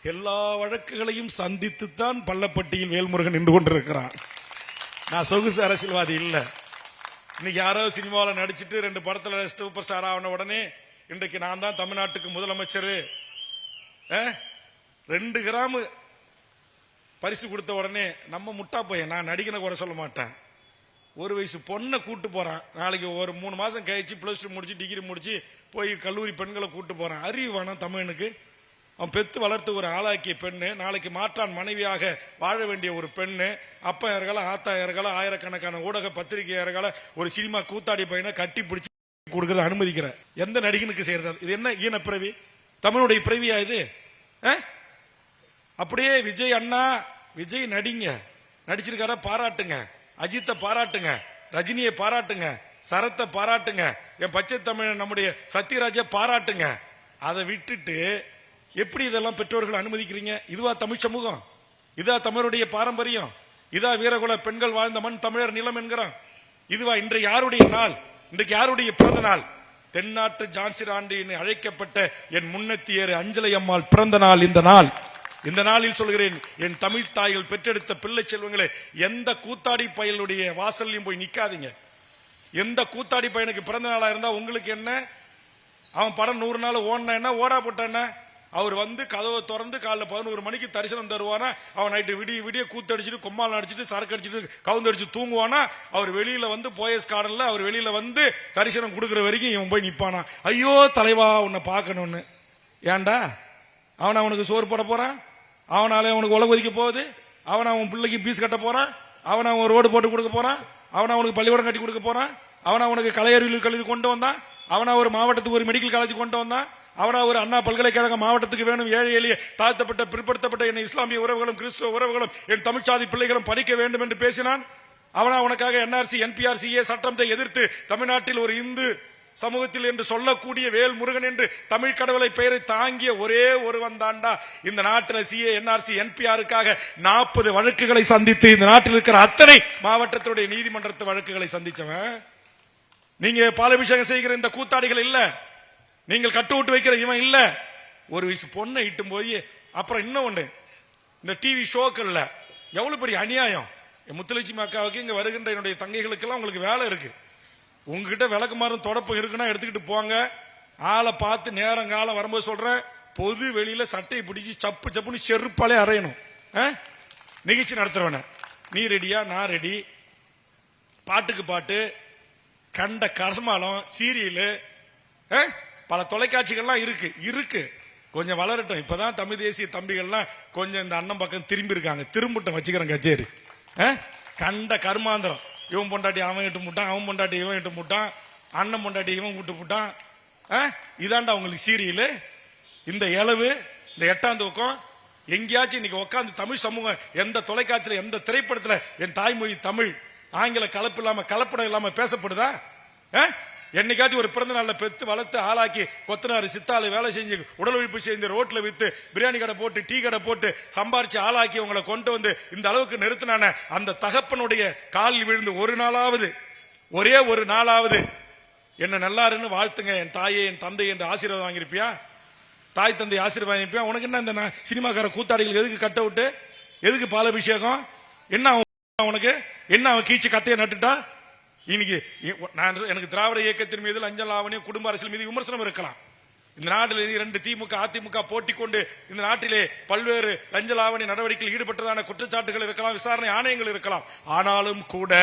எல்லா வழக்குகளையும் சந்தித்துத்தான் பள்ளப்பட்டியில் வேல்முருகன் நின்று கொண்டிருக்கிறான். நான் சொகுசு அரசியல்வாதி இல்ல. இன்னைக்கு யாரோ சினிமாவில் நடிச்சிட்டு 2 படத்துல சூப்பர் ஸ்டார் ஆன உடனே இன்றைக்கு நான் தான் தமிழ்நாட்டுக்கு முதலமைச்சர் 2 கிராம் பரிசு கொடுத்த உடனே நம்ம முட்டா பையன். நான் நடிகனை குறை சொல்ல மாட்டேன். 1 வயசு பொண்ணை கூட்டு போறான். நாளைக்கு ஒரு 3 மாசம் கழிச்சு +2 முடிச்சு டிகிரி முடிச்சு போய் கல்லூரி பெண்களை கூட்டு போறான். அறிவு வேணாம் தமிழனுக்கு? அவன் பெத்து வளர்த்து ஒரு ஆளாக்கிய பெண்ணு, நாளைக்கு மாற்றான் மனைவியாக வாழ வேண்டிய ஒரு பெண்ணு, அப்பா இறகல ஆத்தா இறகல ஆயிரக்கணக்கான ஊடக பத்திரிகை இறகல ஒரு சினிமா கூத்தாடி பையனை கட்டி பிடிச்சி கொடுக்கறது அனுமதிக்கிற எந்த நடிகனுக்கு செய்யறது? இது என்ன ஈன பிறவி? தமிழுடைய பிறவியா இது? அப்படியே விஜய் அண்ணா, விஜய் நடிங்க, நடிச்சிருக்கார பாராட்டுங்க, அஜித்தை பாராட்டுங்க, ரஜினியை பாராட்டுங்க, சரத்தை பாராட்டுங்க, என் பச்சை தமிழ் நம்முடைய சத்யராஜை பாராட்டுங்க. அதை விட்டுட்டு எப்படி இதெல்லாம் பெற்றோர்கள் அனுமதிக்கிறீங்க? இதுவா தமிழ் சமூகம்? இதா தமிழருடைய பாரம்பரியம்? இதா வீரகுல பெண்கள் வாழ்ந்த மண் தமிழர் நிலம் என்கிறான்? இதுவா இன்றைக்கு யாருடைய நாள்? இன்றைக்கு யாருடைய பிறந்த நாள்? தென்னாட்டு ஜான்சி ராண்டி அழைக்கப்பட்ட என் முன்னத்தியர் அஞ்சலை அம்மாள் பிறந்த நாள் இந்த நாள். இந்த நாளில் சொல்கிறேன், என் தமிழ் தாய்கள் பெற்றெடுத்த பிள்ளை செல்வங்களே, எந்த கூத்தாடி பயலுடைய வாசல்லையும் போய் நிக்காதீங்க. எந்த கூத்தாடி பையனுக்கு பிறந்த நாளா இருந்தா உங்களுக்கு என்ன? அவன் படம் 100 நாள் ஓடினா என்ன, ஓடா போட்ட என்ன? அவர் வந்து கதவை திறந்து காலைல 11 மணிக்கு தரிசனம் தருவானா? அவன் நைட்டு விடிய கூத்தடிச்சுட்டு கொம்மால் அடிச்சுட்டு சரக்கு அடிச்சுட்டு கவுந்தடிச்சு தூங்குவானா? அவர் வெளியில வந்து போயஸ் கார்டன்ல அவர் வெளியில வந்து தரிசனம் கொடுக்குற வரைக்கும் இவன் போய் நிப்பானா? ஐயோ தலைவா உன்னை பார்க்கணும்னு. ஏன்டா அவனுக்கு சோறு போட போறான்? அவனால அவனுக்கு உலக ஒதுக்க போகுது? அவன் பிள்ளைக்கு பீஸ் கட்ட போறான்? அவன் ரோடு போட்டு கொடுக்க போறான்? அவனுக்கு பள்ளிக்கூடம் கட்டி கொடுக்க போறான்? அவனுக்கு கலையறிவியல் கல்வி கொண்டு வந்தான்? ஒரு மாவட்டத்துக்கு ஒரு மெடிக்கல் காலேஜ் கொண்டு வந்தான்? ஒரு அண்ணா பல்கலைக்கழக மாவட்டத்துக்கு வேணும்? ஏழை எளிய தாழ்த்தப்பட்ட பிற்படுத்தப்பட்ட என் இஸ்லாமிய உறவுகளும் கிறிஸ்துவ உறவுகளும் என் தமிழ்ச்சாதி பிள்ளைகளும் படிக்க வேண்டும் என்று பேசினான்? உனக்காக NRC NPRCA சட்டத்தை எதிர்த்து தமிழ்நாட்டில் ஒரு இந்து சமூகத்தில் என்று சொல்லக்கூடிய வேல்முருகன் என்று தமிழ் கடவுளை பெயரை தாங்கிய ஒரே ஒருவன் தாண்டா இந்த நாட்டில் CA NRC NPRக்காக 40 வழக்குகளை சந்தித்து இந்த நாட்டில் இருக்கிற அத்தனை மாவட்டத்துடைய நீதிமன்றத்து வழக்குகளை சந்திச்சவன். நீங்க பாலாபிஷேகம் செய்கிற இந்த கூத்தாடிகள் இல்ல, நீங்கள் கட்டு விட்டு வைக்கிற இவன் இல்ல. 1 வயசு பொண்ணை இட்டும் போய் அப்புறம் இன்னொன்னு, இந்த டிவி ஷோக்கள்ல எவ்வளவு பெரிய அநியாயம். முத்துலட்சுமி அக்காவுக்கு இங்க வருகின்ற என்னுடைய தங்கைகளுக்கெல்லாம் உங்களுக்கு வேலை இருக்கு. உங்ககிட்ட விளக்குமாறும் தொடப்பு இருக்குன்னா எடுத்துக்கிட்டு போங்க. ஆளை பார்த்து நேரங்காலம் வரும்போது சொல்றேன், பொது வெளியில சட்டையை பிடிச்சி சப்பு சப்புன்னு செருப்பாலே அறையணும். நிகழ்ச்சி நடத்துறவன நீ ரெடியா? நான் ரெடி. பாட்டுக்கு பாட்டு, கண்ட கசமாலம், சீரியலு, பல தொலைக்காட்சிகள்லாம் இருக்கு. கொஞ்சம் வளரட்டும். இப்பதான் தமிழ் தேசிய தம்பிகள்லாம் கொஞ்சம் இந்த அண்ணன் பக்கம் திரும்பி இருக்காங்க. திரும்பட்டும், வச்சுக்கிறேன் கச்சேரி. கண்ட கருமாந்திரம், இவன் பொண்டாட்டி அவன் இட்டு முட்டான், அவன் பொண்டாட்டி இவன் இட்டு முட்டான், அண்ணன் பொண்டாட்டி இவன் விட்டு முட்டான். இதாண்டா உங்களுக்கு சீரியல்? இந்த இளவு, இந்த 8ஆம் தூக்கம் எங்கேயாச்சும் இன்னைக்கு உட்காந்து தமிழ் சமூகம் எந்த தொலைக்காட்சியில எந்த திரைப்படத்துல என் தாய்மொழி தமிழ் ஆங்கில கலப்பு இல்லாம கலப்படம் இல்லாம பேசப்படுதா? என்னைக்காச்சும் ஒரு பிறந்த நாள்ல பெத்து வளர்த்து ஆளாக்கி கொத்தனாரு சித்தாலு வேலை செஞ்சு உடல் உழைப்பு செஞ்சு ரோட்ல வித்து பிரியாணி கடை போட்டு டீ கடை போட்டு சம்பாரிச்சு ஆளாக்கி உங்களை கொண்டு வந்து இந்த அளவுக்கு நிறுத்தினான அந்த தகப்பனுடைய காலில் விழுந்து ஒரு நாளாவது, ஒரே ஒரு நாளாவது என்ன நல்லாருன்னு வாழ்த்துங்க என் தாயே என் தந்தை என்று ஆசீர்வாதம் வாங்கியிருப்பியா? தாய் தந்தை ஆசீர்வாதம் வாங்கியிருப்பியா? உனக்கு என்ன இந்த சினிமாக்கார கூத்தாடிகள் எதுக்கு கட்ட விட்டு, எதுக்கு பாலாபிஷேகம்? என்ன உனக்கு என்ன? அவன் கீச்சு கத்தையை நட்டுட்டான். இன்னைக்கு எனக்கு திராவிட இயக்கத்தின் மீது லஞ்சம் லாவணியம் குடும்ப அரசியல் மீது விமர்சனம் இருக்கலாம். இந்த நாட்டில் 2 திமுக அதிமுக போட்டி கொண்டு இந்த நாட்டிலே பல்வேறு லஞ்ச லாவணி நடவடிக்கையில் ஈடுபட்டதான குற்றச்சாட்டுகள் இருக்கலாம், விசாரணை ஆணையங்கள் இருக்கலாம். ஆனாலும் கூட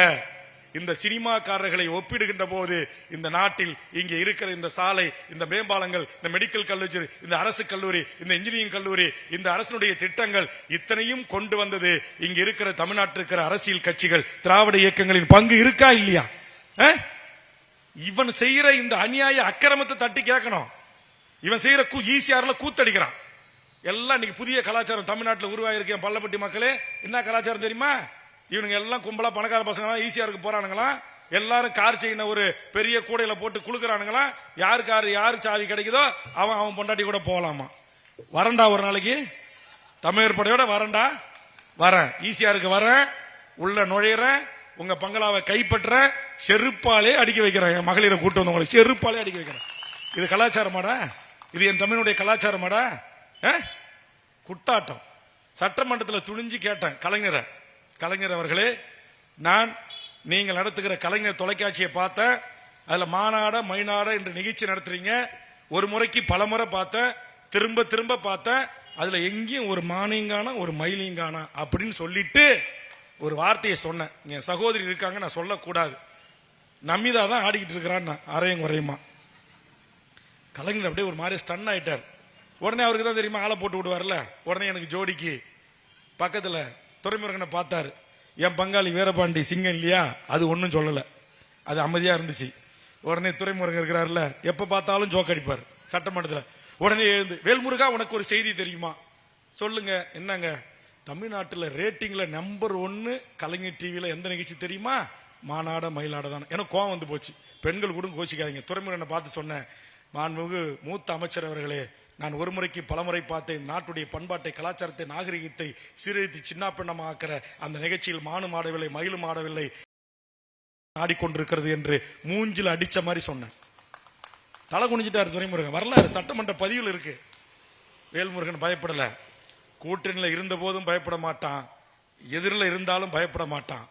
இந்த சினிமாக்காரர்களை ஒப்பிடுகின்ற போது இந்த நாட்டில் இங்கே இருக்கிற இந்த சாலை, இந்த மேம்பாலங்கள், இந்த மெடிக்கல் கல்லூரி, இந்த அரசு கல்லூரி, இந்த இன்ஜினியரிங் கல்லூரி, இந்த அரசுடைய திட்டங்கள் இத்தனையும் கொண்டு வந்தது இங்க இருக்கிற தமிழ்நாட்டில் இருக்கிற அரசியல் கட்சிகள், திராவிட இயக்கங்களின் பங்கு இருக்கா இல்லையா? இவன் செய்யற இந்த அநியாய அக்கிரமத்தை தட்டி கேட்கணும். இவன் செய்யற ஈசிஆர்ல கூத்தடிக்கிறான். எல்லாம் இன்னைக்கு புதிய கலாச்சாரம் தமிழ்நாட்டில் உருவாயிருக்கேன். பள்ளப்பட்டி மக்களே, என்ன கலாச்சாரம் தெரியுமா? இவனுங்க எல்லாம் கும்பலா பணக்கார பசங்க ஈசிஆருக்கு போறானுங்களா? எல்லாரும் கார் செயின ஒரு பெரிய கூடையில போட்டு குளுக்குறானுங்களா? யாரு சாவி கிடைக்குதோ அவன் பொண்டாட்டி கூட போகலாமா? வரண்டா ஒரு நாளைக்கு தமிழர் படையோட வரண்டா, வரேன் ஈசிஆருக்கு வரேன், உள்ள நுழையிறேன், உங்க பங்களாவை கைப்பற்ற செருப்பாலே அடிக்க வைக்கிறேன். என் மகளிரை கூட்டு வந்தவங்களை செருப்பாலே அடிக்க வைக்கிறேன். இது கலாச்சாரமாடா? இது என் தமிழுடைய கலாச்சாரமாடா? குட்டாட்டம். சட்டமன்றத்தில் துணிஞ்சு கேட்டேன் கலைஞர் அவர்களே, நான் நீங்கள் நடத்துகிற கலைஞர் தொலைக்காட்சியை பார்த்தேன். அதுல மாநாட மைநாட என்று நிகழ்ச்சி நடத்துறீங்க. ஒரு முறைக்கு பல முறை பார்த்தேன், திரும்ப திரும்ப பார்த்தேன். அதுல எங்கேயும் ஒரு மானியங்கானா ஒரு மயிலிங்கானா அப்படின்னு சொல்லிட்டு ஒரு வார்த்தையை சொன்னேன். என் சகோதரி இருக்காங்க, நான் சொல்லக்கூடாது. நமிதா தான் ஆடிக்கிட்டு இருக்கிறான் அரையும் குறையுமா. கலைஞர் அப்படியே ஒரு மாதிரி ஸ்டன் ஆயிட்டார். உடனே அவருக்கு தான் தெரியுமா, ஆளை போட்டு விடுவார்ல. உடனே எனக்கு ஜோடிக்கு பக்கத்துல துரைமுருகனை பார்த்தாரு. என் பங்காளி வீரபாண்டி சிங்கம் இல்லையா, அது ஒன்னும் சொல்லல, அது அமைதியா இருந்துச்சு. உடனே துரைமுருகன் இருக்கிறாருல, எப்ப பார்த்தாலும் ஜோக் அடிப்பார் சட்டமன்றத்தில். உடனே எழுந்து, வேல்முருகா உனக்கு ஒரு செய்தி தெரியுமா, சொல்லுங்க. என்னங்க, தமிழ்நாட்டில் ரேட்டிங்ல நம்பர் 1 கலைஞர் டிவியில எந்த நிகழ்ச்சி தெரியுமா, மாநாட மயிலாட தான். எனக்கு கோவம் வந்து போச்சு. பெண்கள் கூட கோச்சிக்காதீங்க. துரைமுருகனை பார்த்து சொன்னேன், மாண்புமிகு மூத்த அமைச்சர் அவர்களே, நான் ஒரு முறைக்கு பலமுறை பார்த்தேன். நாட்டுடைய பண்பாட்டை, கலாச்சாரத்தை, நாகரிகத்தை சீரழித்து சின்னாப்பின்னமாக்கிற அந்த நிகழ்ச்சியில் மானும் ஆடவில்லை, மயிலும் ஆடவில்லை, ஆடிக்கொண்டிருக்கிறது என்று மூஞ்சில் அடிச்ச மாதிரி சொன்னேன். தலை குனிஞ்சிட்டாரு துரைமுருகன். வரலாறு சட்டமன்ற பதிவில் இருக்கு. வேல்முருகன் பயப்படல. கூட்டணியில் இருந்த போதும் பயப்பட மாட்டான், எதிரில் இருந்தாலும் பயப்பட மாட்டான்.